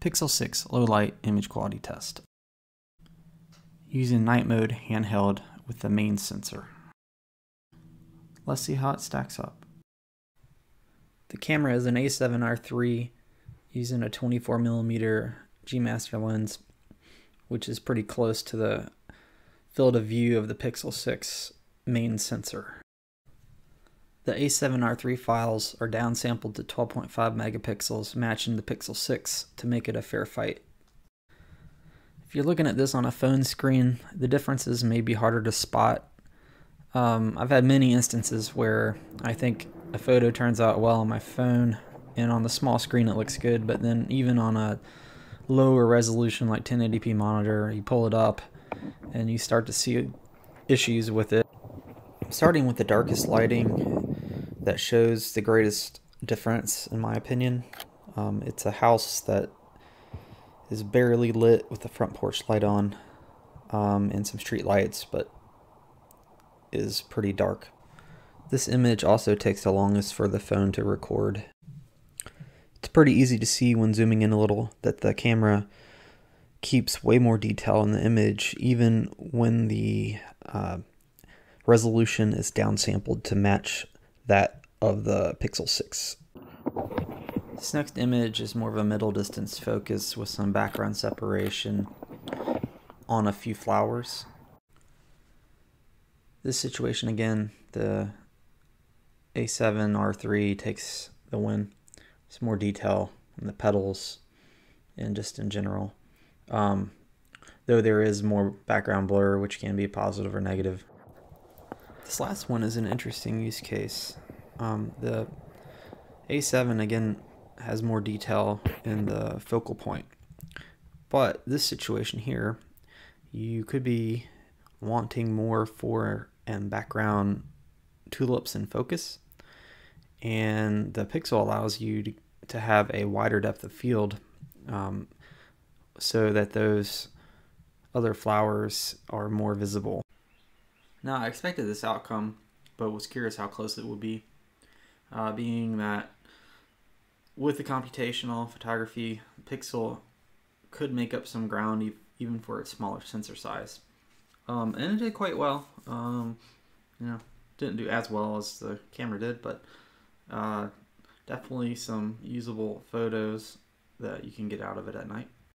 Pixel 6 low light image quality test. Using night mode handheld with the main sensor. Let's see how it stacks up. The camera is an A7R3 using a 24mm G Master lens, which is pretty close to the field of view of the Pixel 6 main sensor. The A7R3 files are downsampled to 12.5 megapixels, matching the Pixel 6 to make it a fair fight. If you're looking at this on a phone screen, the differences may be harder to spot. I've had many instances where I think a photo turns out well on my phone, and on the small screen it looks good, but then even on a lower resolution like 1080p monitor, you pull it up and you start to see issues with it. Starting with the darkest lighting that shows the greatest difference, in my opinion. It's a house that is barely lit with the front porch light on and some street lights, but is pretty dark. This image also takes the longest for the phone to record. It's pretty easy to see when zooming in a little that the camera keeps way more detail in the image, even when the resolution is downsampled to match that of the Pixel 6. This next image is more of a middle distance focus with some background separation on a few flowers. This situation again, the A7R3 takes the win. Some more detail in the petals and just in general. Though there is more background blur, which can be positive or negative. This last one is an interesting use case. The A7 again has more detail in the focal point, but this situation here, you could be wanting more fore and background tulips in focus, and the Pixel allows you to have a wider depth of field so that those other flowers are more visible. Now, I expected this outcome, but was curious how close it would be, being that with the computational photography, Pixel could make up some ground even for its smaller sensor size. And it did quite well. Didn't do as well as the camera did, but definitely some usable photos that you can get out of it at night.